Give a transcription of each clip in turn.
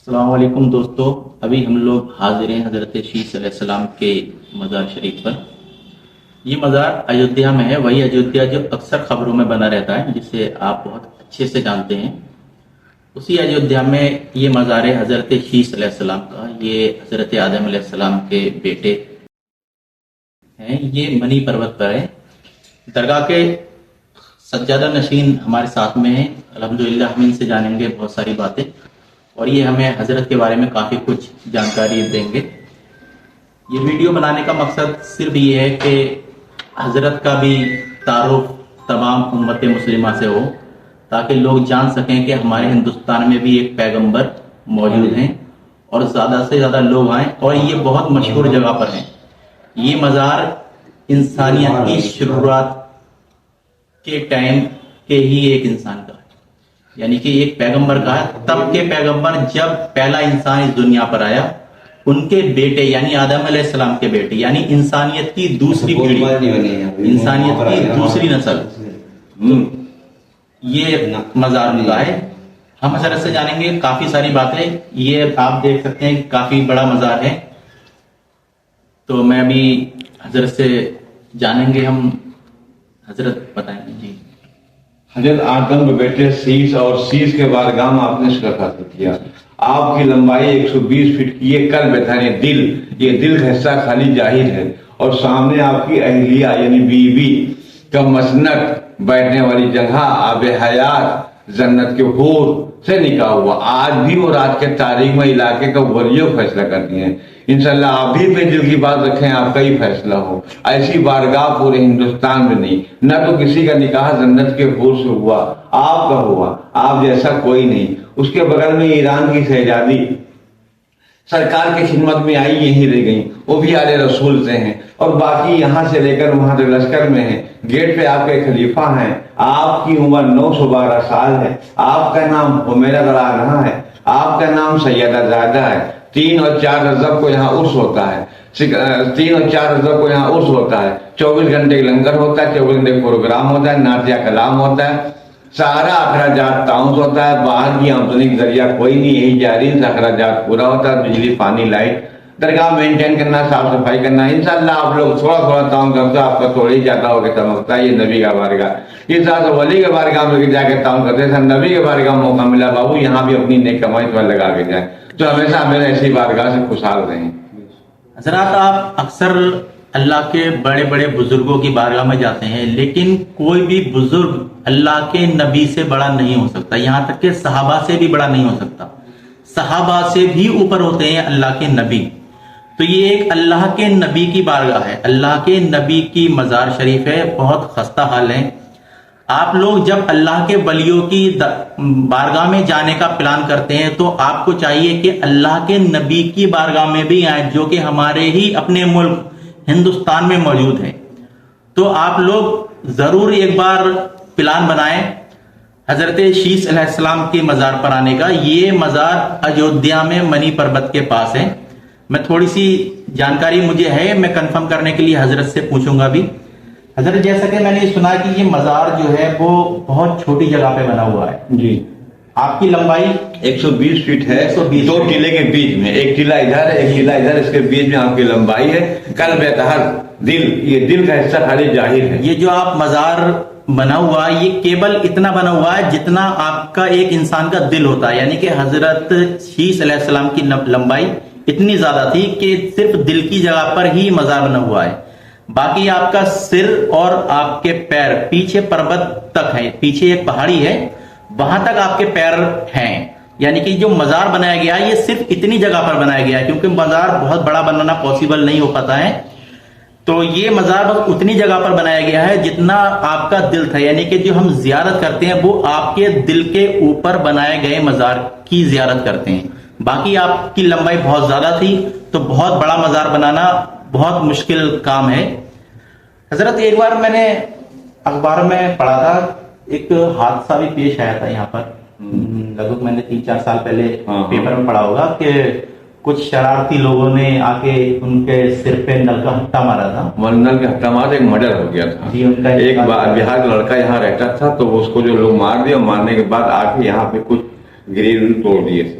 السلام علیکم دوستو، ابھی ہم لوگ حاضر ہیں حضرت شیش علیہ السلام کے مزار شریف پر۔ یہ مزار ایودھیا میں ہے، وہی ایودھیا جو اکثر خبروں میں بنا رہتا ہے، جسے آپ بہت اچھے سے جانتے ہیں۔ اسی ایودھیا میں یہ مزار ہے حضرت شیش علیہ السلام کا۔ یہ حضرت آدم علیہ السلام کے بیٹے ہیں۔ یہ منی پروت پر ہے۔ درگاہ کے سجادہ نشین ہمارے ساتھ میں ہیں، الحمدللہ ہم ان سے جانیں گے بہت ساری باتیں، اور یہ ہمیں حضرت کے بارے میں کافی کچھ جانکاری دیں گے۔ یہ ویڈیو بنانے کا مقصد صرف یہ ہے کہ حضرت کا بھی تعارف تمام امت مسلمہ سے ہو، تاکہ لوگ جان سکیں کہ ہمارے ہندوستان میں بھی ایک پیغمبر موجود ہیں، اور زیادہ سے زیادہ لوگ آئیں، اور یہ بہت مشہور جگہ پر ہیں۔ یہ مزار انسانیت کی شروعات کے ٹائم کے ہی ایک انسان کا ہے، یعنی کہ ایک پیغمبر کا ہے۔ تب کے پیغمبر جب پہلا انسان اس دنیا پر آیا، ان کے بیٹے یعنی آدم علیہ السلام کے بیٹے، یعنی انسانیت کی دوسری پیڑھی، انسانیت کی دوسری نسل، یہ مزار ملا ہے۔ ہم حضرت سے جانیں گے کافی ساری باتیں۔ یہ آپ دیکھ سکتے ہیں کہ کافی بڑا مزار ہے، تو میں بھی حضرت سے جانیں گے۔ ہم حضرت بتائیں گے جی۔ حضرت آدم کے بیٹے شیش اور شیش کے بارگاہ میں آپ نے شرکت حاصل کیا۔ آپ کی لمبائی 120 فٹ کی ہے، قلب ہے دل، یہ دل کا حصہ خالی ظاہر ہے، اور سامنے آپ کی اہلیہ یعنی بیوی کا مسند، بیٹھنے والی جگہ، آب حیات، جنت کے حور سے نکاح ہوا۔ آج بھی اور آج کے تاریخ میں علاقے کا ولیوں فیصلہ کرتی ہیں۔ انشاءاللہ آپ بھی اپنے دل کی بات رکھیں، آپ کا ہی فیصلہ ہو۔ ایسی بارگاہ پورے ہندوستان میں نہیں، نہ تو کسی کا نکاح جنت کے حور سے ہوا، آپ کا ہوا، آپ جیسا کوئی نہیں۔ اس کے بغل میں ایران کی شہزادی سرکار کی خدمت میں آئی، یہی رہ گئی، وہ بھی آل رسول سے ہیں، اور باقی یہاں سے لے کر وہاں تک لشکر میں ہیں۔ گیٹ پہ آپ کے خلیفہ ہیں، آپ کی عمر 912 سال ہے، آپ کا نام حمیرہ رہا ہے، آپ کا نام سیدہ زادہ ہے۔ 3 اور 4 رجب کو یہاں عرس ہوتا ہے، 3 اور 4 رجب کو یہاں عرس ہوتا ہے۔ 24 گھنٹے لنگر ہوتا ہے، 24 گھنٹے پروگرام ہوتا ہے، نعتیہ کلام ہوتا ہے، سارا اخراجات تعاون ہوتا ہے۔ باہر کی آمدنی کا ذریعہ کوئی نہیں، یہی جاری سے اخراجات پورا ہوتا ہے۔ بجلی، پانی، لائٹ، درگاہ مینٹین کرنا، صاف صفائی کرنا، انشاءاللہ آپ لوگ تھوڑا تھوڑا تعاون کرتے ہو، آپ کا تھوڑا ہی زیادہ ہو کے سمجھتا ہے۔ یہ نبی کا بارگاہ، اس طرح سے ولی کے بارگاہ میں جا کے تعاون کرتے ہیں۔ نبی کے بارگاہ میں موقع ملا، بابو یہاں بھی اپنی نیک کمائی پر لگا کے جائیں، تو ہمیشہ ہمیں ایسی بارگاہ سے خوشحال رہیں۔ حضرات، آپ اکثر اللہ کے بڑے بڑے بزرگوں کی بارگاہ میں جاتے ہیں، لیکن کوئی بھی بزرگ اللہ کے نبی سے بڑا نہیں ہو سکتا، یہاں تک کہ صحابہ سے بھی بڑا نہیں ہو سکتا۔ صحابہ سے بھی اوپر ہوتے ہیں اللہ کے نبی۔ تو یہ ایک اللہ کے نبی کی بارگاہ ہے، اللہ کے نبی کی مزار شریف ہے، بہت خستہ حال ہے۔ آپ لوگ جب اللہ کے ولیوں کی بارگاہ میں جانے کا پلان کرتے ہیں، تو آپ کو چاہیے کہ اللہ کے نبی کی بارگاہ میں بھی آئیں، جو کہ ہمارے ہی اپنے ملک ہندوستان میں موجود ہے۔ تو آپ لوگ ضرور ایک بار پلان بنائیں حضرت شیش علیہ السلام کے مزار پر آنے کا۔ یہ مزار ایودھیا میں منی پروت کے پاس ہے۔ میں تھوڑی سی جانکاری مجھے ہے، میں کنفرم کرنے کے لیے حضرت سے پوچھوں گا بھی۔ حضرت، جیسا کہ میں نے سنا کہ یہ مزار جو ہے وہ بہت چھوٹی جگہ پہ بنا ہوا ہے جی، آپ کی لمبائی 120 فٹ ہے، 120 دو ٹیلے کے بیچ میں، ایک ٹیلا ادھر ہے، ایک ٹیلا ادھر، اس کے بیچ میں آپ کی لمبائی ہے۔ قلب اتحر، دل، یہ دل کا حصہ خالی ظاہر ہے۔ یہ جو آپ مزار بنا ہوا ہے، یہ کیبل اتنا بنا ہوا ہے جتنا آپ کا ایک انسان کا دل ہوتا ہے، یعنی کہ حضرت شیش علیہ السلام کی لمبائی اتنی زیادہ تھی کہ صرف دل کی جگہ پر ہی مزار بنا ہوا ہے۔ باقی آپ کا سر اور آپ کے پیر پیچھے پروت تک ہے، پیچھے ایک پہاڑی ہے، وہاں تک آپ کے پیر ہیں۔ یعنی کہ جو مزار بنایا گیا ہے یہ صرف اتنی جگہ پر بنایا گیا ہے، کیونکہ مزار بہت بڑا بنانا پاسبل نہیں ہو پاتا ہے۔ تو یہ مزار بس اتنی جگہ پر بنایا گیا ہے جتنا آپ کا دل تھا، یعنی کہ جو ہم زیارت کرتے ہیں وہ آپ کے دل کے اوپر بنائے گئے مزار کی زیارت کرتے ہیں۔ باقی آپ کی لمبائی بہت زیادہ تھی، تو بہت بڑا مزار بنانا بہت مشکل کام ہے۔ حضرت، ایک بار میں نے اخبار میں پڑھا تھا، ایک حادثہ بھی پیش آیا تھا یہاں پر، لگ بھگ میں نے 3-4 سال پہلے پیپر میں پڑھا ہوگا کہ کچھ شرارتی لوگوں نے آ کے ان کے سر پہ نل کا ہٹا مارا تھا۔ نل کے ہٹا مار ایک مرڈر ہو گیا تھا۔ جی، ان کا ایک بہار کا لڑکا یہاں رہتا تھا، تو اس کو جو لوگ مار دیا، مارنے کے بعد آ کے یہاں پہ کچھ گریل توڑ دیے تھے۔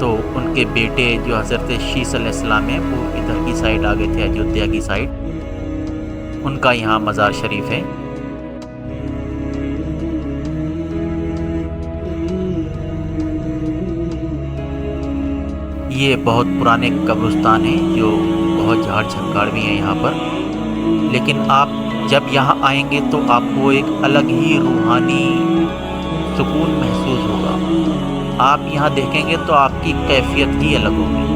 تو ان کے بیٹے جو حضرت شیس علیہ السلام ہیں وہ ادھر کی سائڈ آ گئے تھے، ایودھیا کی سائڈ، ان کا یہاں مزار شریف ہے۔ یہ بہت پرانے قبرستان ہیں جو بہت جھاڑ جھنکاڑ بھی ہیں یہاں پر، لیکن آپ جب یہاں آئیں گے تو آپ کو ایک الگ ہی روحانی سکون محسوس ہوگا۔ آپ یہاں دیکھیں گے تو آپ کی کیفیت ہی الگ ہوگی۔